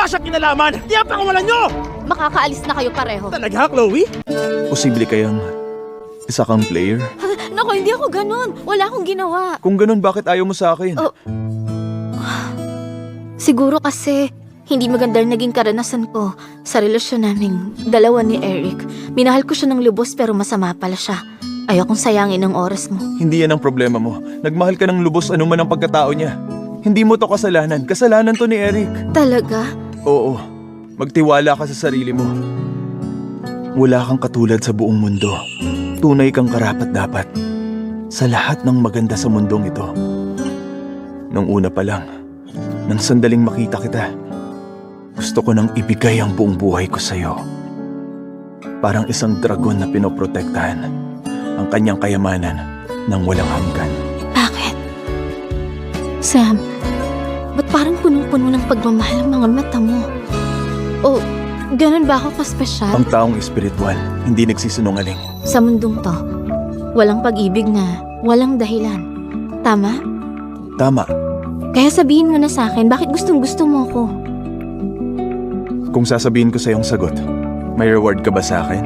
Wala siyang kinalaman! Di ang pangawalan nyo! Makakaalis na kayo pareho. Talaga, Chloe? Posible kayang isa kang player? Naku, hindi ako ganun. Wala akong ginawa. Kung ganun, bakit ayaw mo sa akin? Oh. Siguro kasi hindi magandang naging karanasan ko sa relasyon naming dalawa ni Eric. Minahal ko siya ng lubos pero masama pala siya. Ayokong sayangin ang oras mo. Hindi yan ang problema mo. Nagmahal ka ng lubos anuman ang pagkatao niya. Hindi mo to kasalanan. Kasalanan to ni Eric. Talaga? Oo. Magtiwala ka sa sarili mo. Wala kang katulad sa buong mundo. Tunay kang karapat-dapat sa lahat ng maganda sa mundong ito. Nung una pa lang, nang sandaling makita kita, gusto ko nang ibigay ang buong buhay ko sa'yo. Parang isang dragon na pinoprotektahan ang kanyang kayamanan ng walang hanggan. Bakit? Sam, ba't parang punong-puno ng pagmamahal ang mga mata mo? O, ganun ba ako kaspesyal? Ang taong espiritual, hindi nagsisinungaling. Sa mundong to, walang pag-ibig na walang dahilan. Tama? Tama. Kaya sabihin mo na sa akin, bakit gustong-gusto mo ko? Kung sasabihin ko sa iyong sagot, may reward ka ba sa akin?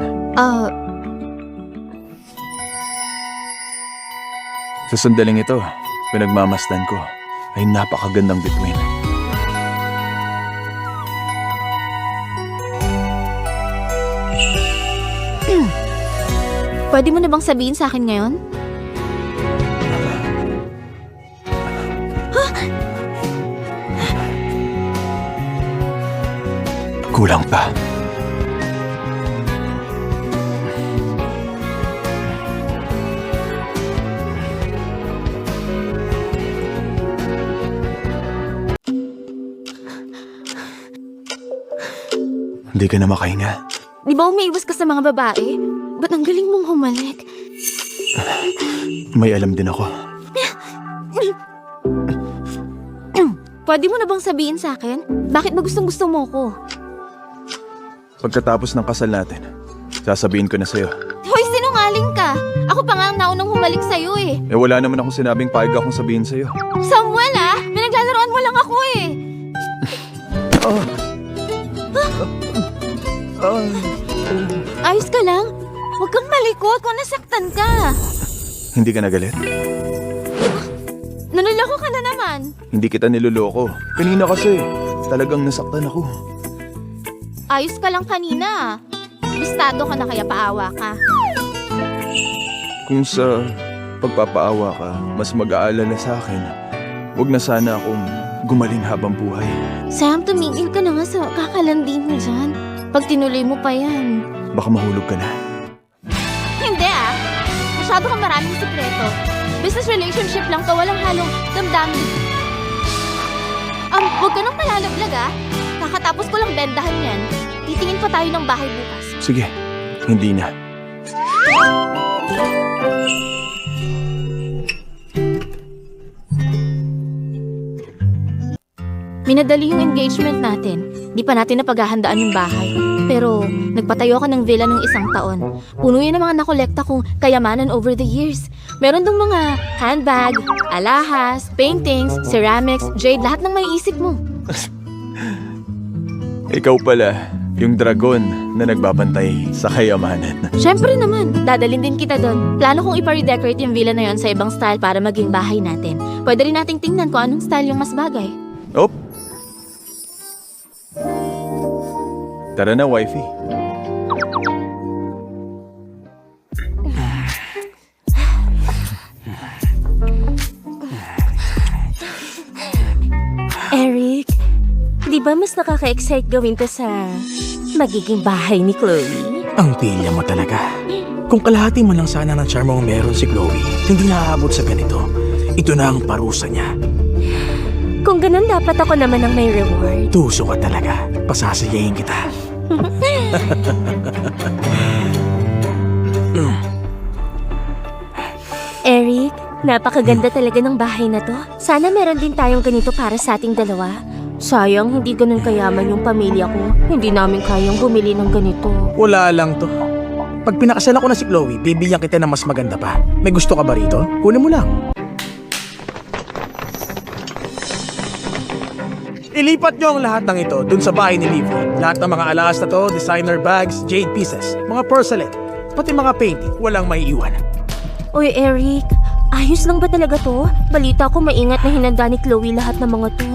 Sa sandaling ito, pinagmamasdan ko ay napakagandang bituin. Pwede mo na bang sabihin sa akin ngayon? Kulang pa. Hindi ka na makahinga. Di ba umiiwas ka sa mga babae? Ba't ang galing mong humalik? May alam din ako. Pwede mo na bang sabihin sa akin? Bakit ba gustong-gusto mo ko? Pagkatapos ng kasal natin, sasabihin ko na sa'yo. Hoy, sinungaling ka! Ako pa nga ang naunang humalik sa'yo eh. Eh wala naman akong sinabing payag akong sabihin sa'yo. Samuel ah! Pinaglalaroan mo lang ako eh! Ayos ka lang? Huwag kang malikot kung nasaktan ka. Hindi ka nagalit? Nanuloko ka na naman. Hindi kita niloloko. Kanina kasi, talagang nasaktan ako. Ayos ka lang kanina. Bistado ka na kaya paawa ka. Kung sa pagpapaawa ka, mas mag-aalala sa akin, huwag na sana akong gumaling habang buhay. Sam, tumigil ka na nga sa kakalandi mo dyan. Pag tinuloy mo pa yan. Baka mahulog ka na. Hindi ah. Masyado kang maraming sikreto. Business relationship lang to, walang halong damdamin. Huwag ka nang malalaglag ah. Kakatapos ko lang bendahan yan. Titingin pa tayo ng bahay bukas. Sige, hindi na. Minadali yung engagement natin. Di pa natin napaghahandaan yung bahay. Pero nagpatayo ka ng villa ng 1 taon. Puno yun ng mga nakolekta kong kayamanan over the years. Meron dong mga handbag, alahas, paintings, ceramics, jade, lahat ng may isip mo. Ikaw pala, yung dragon na nagbabantay sa kayamanan. Siyempre naman, dadalhin din kita doon. Plano kong ipa-redecorate yung villa na yon sa ibang style para maging bahay natin. Pwede rin nating tingnan kung anong style yung mas bagay. Op! Tara na, wifey. Eric, di ba mas nakaka-excite gawin to sa magiging bahay ni Chloe? Ang pilya mo talaga. Kung kalahati mo lang sana ng charm ang meron si Chloe, hindi naaabot sa ganito. Ito na ang parusa niya. Kung ganun, dapat ako naman ang may reward. Tuso ka talaga. Pasasayayin kita. Eric, napakaganda talaga ng bahay na to. Sana meron din tayong ganito para sa ating dalawa. Sayang, hindi ganun kayaman yung pamilya ko. Hindi namin kayang bumili ng ganito. Wala lang to. Pag pinakasalan ko na si Chloe, bibigyan kita ng mas maganda pa. May gusto ka ba rito? Kunin mo lang. Ilipat nyo ang lahat ng ito dun sa bahay ni Livy. Lahat ng mga alahas na to, designer bags, jade pieces, mga porcelain, pati mga painting, walang maiiwan. Uy, Eric, ayos lang ba talaga to? Balita ko maingat na hinanda ni Chloe lahat ng mga to.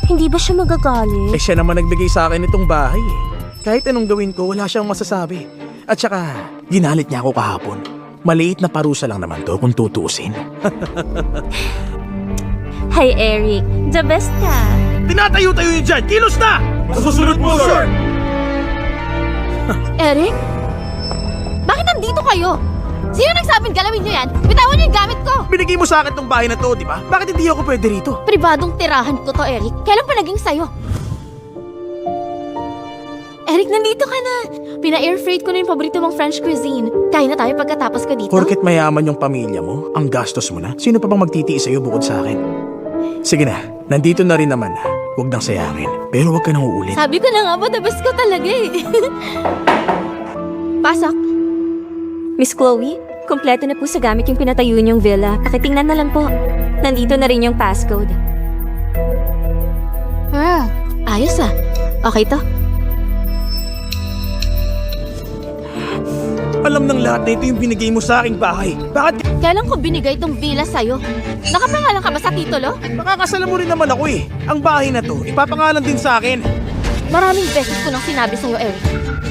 Hindi ba siya magagalit? Siya naman nagbigay sa akin itong bahay eh. Kahit anong gawin ko, wala siyang masasabi. At saka, ginalit niya ako kahapon. Maliit na parusa lang naman to kung tutuusin. Hi, Eric. The best ka. Tinatayo-tayo niyo dyan! Kilos na! Susunod mo, sir! Eric? Bakit nandito kayo? Sino nagsabing galawin niyo yan? Bitawan niyo yung gamit ko! Binigay mo sa akin tong bahay na to, di ba? Bakit hindi ako pwede rito? Pribadong tirahan ko to, Eric. Kailan pa naging sayo? Eric, nandito ka na. Pina-air freight ko na yung paborito mong French cuisine. Kain na tayo pagkatapos ko dito. Porket mayaman yung pamilya mo, ang gastos mo na, sino pa bang magtitiis sa'yo bukod sa akin? Sige na, nandito na rin naman. Huwag nang sayangin, pero huwag ka nang uulit. Sabi ko na nga ba, the best ka talaga eh. Pasok. Miss Chloe, kompleto na po sa gamit yung pinatayo niyong villa. Pakitingnan na lang po. Nandito na rin yung passcode. Ayos ah. Okay to. Alam ng lahat na ito yung binigay mo sa aking bahay. Bakit Kailan ko binigay itong villa sa'yo? Nakapangalan ka ba sa titulo? makakasala mo rin naman ako eh? Ang bahay na to, ipapangalan din sa akin. Maraming beses ko nang sinabi sa'yo, Eric.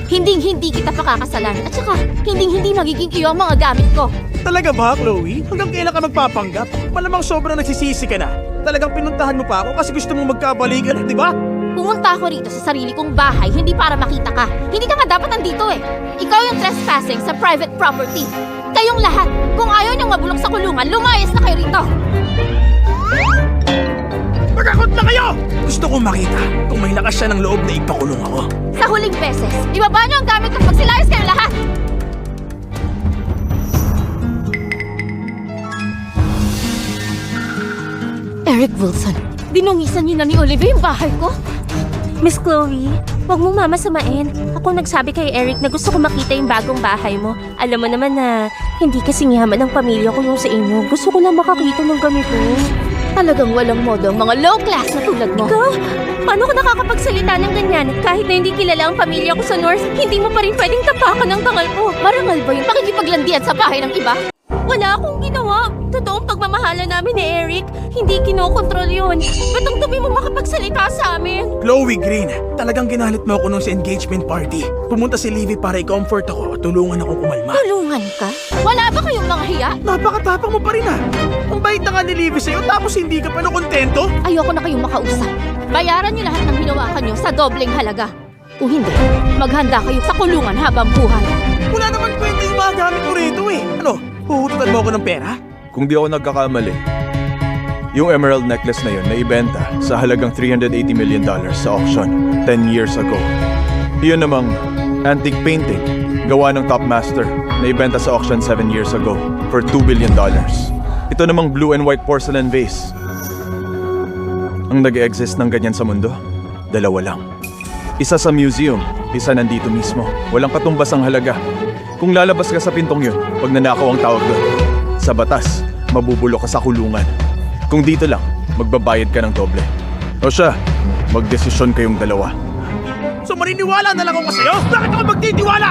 Hinding-hindi kita pakakasalan. At saka, hinding-hindi magiging iyo ang mga gamit ko. Talaga ba, Chloe? Hanggang kailan ka magpapanggap? Malamang sobrang nagsisisi ka na. Talagang pinuntahan mo pa ako kasi gusto mong magkabalikan, di ba? Pumunta ako rito sa sarili kong bahay, hindi para makita ka. Hindi ka nga dapat nandito eh. Ikaw yung trespassing sa private property. Kayong lahat, kung ayaw niyong mabulok sa kulungan, lumayas na kayo rito. Magkakot na kayo! Gusto kong makita kung may lakas siya ng loob na ipakulong ako. Sa huling beses, ibaba niyo ang gamit ko, magsilayas kayo lahat. Eric Wilson, dinungisan niyo na ni Olivia yung bahay ko? Miss Chloe, huwag mong mamasamain. Ako nagsabi kay Eric na gusto ko makita yung bagong bahay mo. Alam mo naman na hindi kasing yaman ng pamilya ko yung sa inyo. Gusto ko lang makakita ng ganito. Talagang walang modo ang mga low class na tulad mo. Ikaw? Paano ko nakakapagsalita ng ganyan? Kahit na hindi kilala ang pamilya ko sa North, hindi mo pa rin pwedeng tapakan ng tangal ko. Marangal ba yung pakikipaglandian sa bahay ng iba? Wala akong ginawa. Totoong pagmamahala namin ni Eric. Hindi kinokontrol yun. Ba't ang dumi mo makapagsalita sa amin? Chloe Green, talagang ginalit mo ako nung sa engagement party. Pumunta si Livy para i-comfort ako at tulungan akong kumalma. Tulungan ka? Wala ba kayong mga hiya? Napakatapang mo pa rin ah. Ang bait na nga ni Livy sa'yo tapos hindi ka pa nakontento? Ayoko na kayong makausap. Bayaran niyo lahat ng hinawakan niyo sa dobleng halaga. Kung hindi, maghanda kayo sa kulungan habang buhay. Wala naman kwenta yung mga gamit mo rito eh. Ano, huhututan mo ako ng pera? Kung di ako nagkakamali, yung emerald necklace na yun na ibenta sa halagang $380 million sa auction 10 years ago. Yun namang antique painting gawa ng top master na ibenta sa auction 7 years ago for $2 billion. Ito namang blue and white porcelain vase. Ang nag-exist ng ganyan sa mundo, dalawa lang. Isa sa museum, isa nandito mismo. Walang katumbas ang halaga. Kung lalabas ka sa pintong yun, pag nanakaw ang tawag doon. Sa batas, mabubulok ka sa kulungan. Kung dito lang, magbabayad ka ng doble. O siya, magdesisyon kayong dalawa. So maniniwala na lang ako sa'yo? Bakit ako magtitiwala?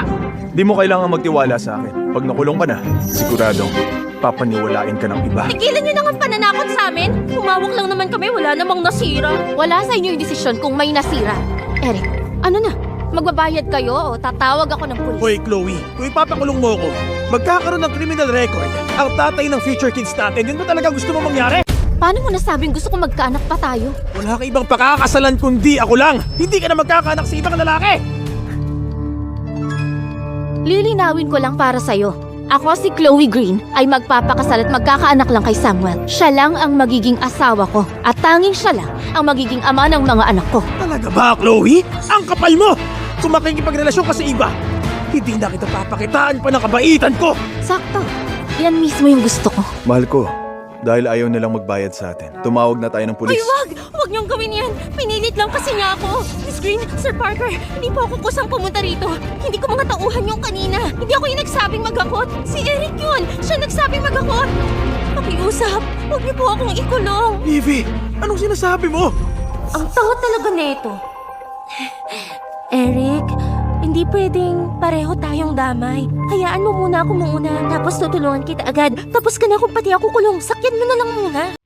Di mo kailangan magtiwala sa akin. Pag nakulong ka na, siguradong papaniwalain ka ng iba. Tigilan niyo na ang pananakot sa amin. Humawak lang naman kami, wala namang nasira. Wala sa inyo yung desisyon kung may nasira. Eric, ano na? Magbabayad kayo o tatawag ako ng pulis? Hoy Chloe, kung ipapakulong mo ako, magkakaroon ng criminal record. Ang tatay ng future kids natin, yun ba talaga gusto mo mangyari? Paano mo nasabing gusto ko magkaanak pa tayo? Wala ka ibang pakakasalan kundi ako lang. Hindi ka na magkakaanak sa ibang lalaki. Lilinawin ko lang para sa'yo. Ako si Chloe Green ay magpapakasal at magkakaanak lang kay Samuel. Siya lang ang magiging asawa ko at tanging siya lang ang magiging ama ng mga anak ko. Talaga ba, Chloe? Ang kapal mo! Kung makikipagrelasyon ka sa iba, hindi na kita papakitaan pa ng kabaitan ko! Sakto. Yan mismo yung gusto ko. Mahal ko, dahil ayaw nilang magbayad sa atin, tumawag na tayo ng pulis. Uy, wag! Wag niyong gawin yan! Pinilit lang kasi niya ako! Miss Green, Sir Parker, hindi po ako kusang pumunta rito. Hindi ko mga tauhan yung kanina. Hindi ako yung nagsabing maghakot. Si Eric yun! Siya nagsabing maghakot! Pakiusap, huwag niyo po akong ikulong. Livy, anong sinasabi mo? Ang tanga talaga neto. Eric, hindi pwedeng pareho tayong damay. Hayaan mo muna ako tapos tutulungan kita agad. Tapos ka na kung pati ako kulong. Sakyan mo na lang muna.